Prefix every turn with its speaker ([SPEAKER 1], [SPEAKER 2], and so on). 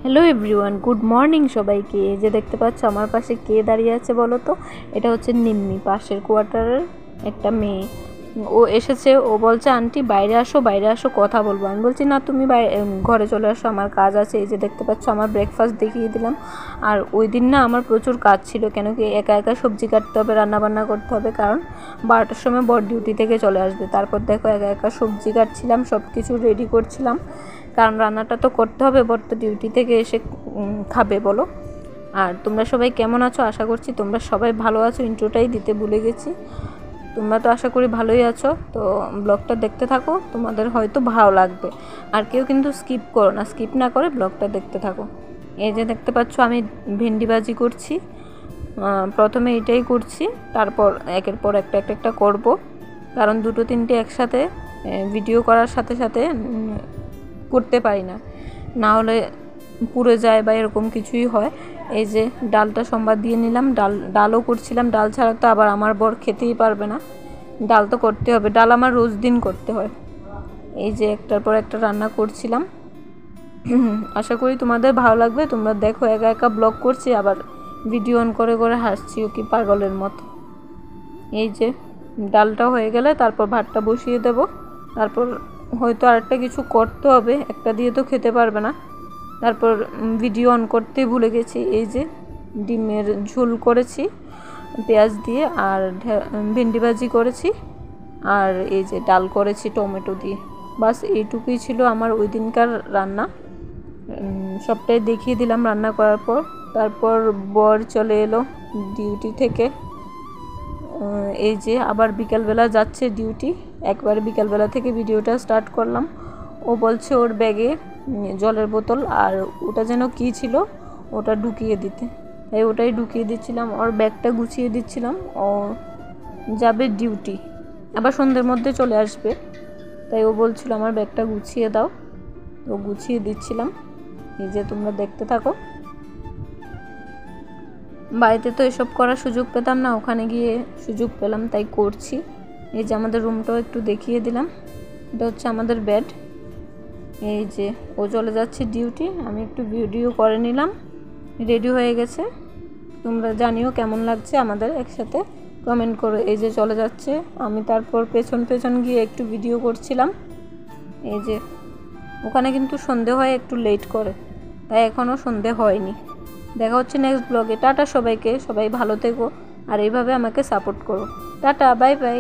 [SPEAKER 1] Hello everyone, good morning সবাইকে। এই যে দেখতে পাচ্ছ আমার পাশে কে দাঁড়িয়ে আছে বলো তো? এটা হচ্ছে নিম্মি, পাশের কোয়ার্টারের একটা মেয়ে। ও এসেছে, ও বলছে আন্টি বাইরে আসো, বাইরে আসো, কথা বলবো। আমি বলছি না, তুমি ঘরে চলে আসো, আমার কাজ আছে। এই যে দেখতে পাচ্ছ আমার ব্রেকফাস্ট দেখিয়ে দিলাম। আর ওই দিন না আমার প্রচুর কাজ ছিল, কেন কি একা একা সবজি কাটতে হবে, রান্নাবান্না করতে হবে, কারণ 12টার সময় বর ডিউটি থেকে চলে আসবে। তারপর দেখো একা একা সবজি কাটছিলাম, সব কিছু রেডি করছিলাম, কারণ রান্নাটা তো করতে হবে, বর তো ডিউটি থেকে এসে খাবে বলো। আর তোমরা সবাই কেমন আছো? আশা করছি তোমরা সবাই ভালো আছো। ইন্ট্রোটাই দিতে ভুলে গেছি। তোমরা তো আশা করি ভালোই আছো। তো ব্লগটা দেখতে থাকো, তোমাদের হয়তো ভালো লাগবে। আর কেউ কিন্তু স্কিপ করো না, স্কিপ না করে ব্লগটা দেখতে থাকো। এই যে দেখতে পাচ্ছ আমি ভেন্ডি ভাজি করছি। প্রথমে এটাই করছি, তারপর একের পর একটা করব, কারণ দুটো তিনটে একসাথে ভিডিও করার সাথে সাথে করতে পারি না, না হলে পুড়ে যায় বা এরকম কিছুই হয়। এই যে ডালটা সম্বাদ দিয়ে নিলাম, ডালও করছিলাম। ডাল ছাড়া তো আবার আমার বর খেতেই পারবে না, ডাল তো করতে হবে। ডাল আমার রোজ দিন করতে হয়। এই যে একটার পর একটা রান্না করছিলাম। আশা করি তোমাদের ভালো লাগবে। তোমরা দেখো, একা একা ব্লগ করছি, আবার ভিডিও অন করে করে হাসছিও কি পাগলের মতো। এই যে ডালটা হয়ে গেলে তারপর ভাতটা বসিয়ে দেব। তারপর হয়তো আরেকটা কিছু করতে হবে, একটা দিয়ে তো খেতে পারবে না। তারপর ভিডিও অন করতে ভুলে গেছি। এই যে ডিমের ঝোল করেছি পেঁয়াজ দিয়ে, আর ভেন্ডি ভাজি করেছি, আর এই যে ডাল করেছি টমেটো দিয়ে। বাস এইটুকুই ছিল আমার ওই দিনকার রান্না। সবটাই দেখিয়ে দিলাম রান্না করার পর। তারপর বর চলে এলো ডিউটি থেকে। এই যে আবার বিকালবেলা যাচ্ছে ডিউটি, একবারে বিকালবেলা থেকে ভিডিওটা স্টার্ট করলাম। ও বলছে ওর ব্যাগে জলের বোতল আর ওটা যেন কী ছিল ওটা ঢুকিয়ে দিতে, তাই ওটাই ঢুকিয়ে দিচ্ছিলাম। ওর ব্যাগটা গুছিয়ে দিচ্ছিলাম। ও যাবে ডিউটি, আবার সন্ধ্যের মধ্যে চলে আসবে, তাই ও বলছিল আমার ব্যাগটা গুছিয়ে দাও, তো গুছিয়ে দিচ্ছিলাম। এই যে তোমরা দেখতে থাকো। বাড়িতে তো এসব করার সুযোগ পেতাম না, ওখানে গিয়ে সুযোগ পেলাম, তাই করছি। এই যে আমাদের রুমটাও একটু দেখিয়ে দিলাম। এটা হচ্ছে আমাদের বেড। এই যে ও চলে যাচ্ছে ডিউটি, আমি একটু ভিডিও করে নিলাম। রেডি হয়ে গেছে। তোমরা জানিও কেমন লাগছে আমাদের একসাথে, কমেন্ট করো। এই যে চলে যাচ্ছে, আমি তারপর পেছন পেছন গিয়ে একটু ভিডিও করছিলাম। এই যে ওখানে কিন্তু সন্ধে হয়, একটু লেট করে, তাই এখনও সন্ধে হয়নি। দেখা হচ্ছে নেক্সট ব্লগে। টাটা সবাইকে, সবাই ভালো থেকো আর এইভাবে আমাকে সাপোর্ট করো। Tata, bye bye.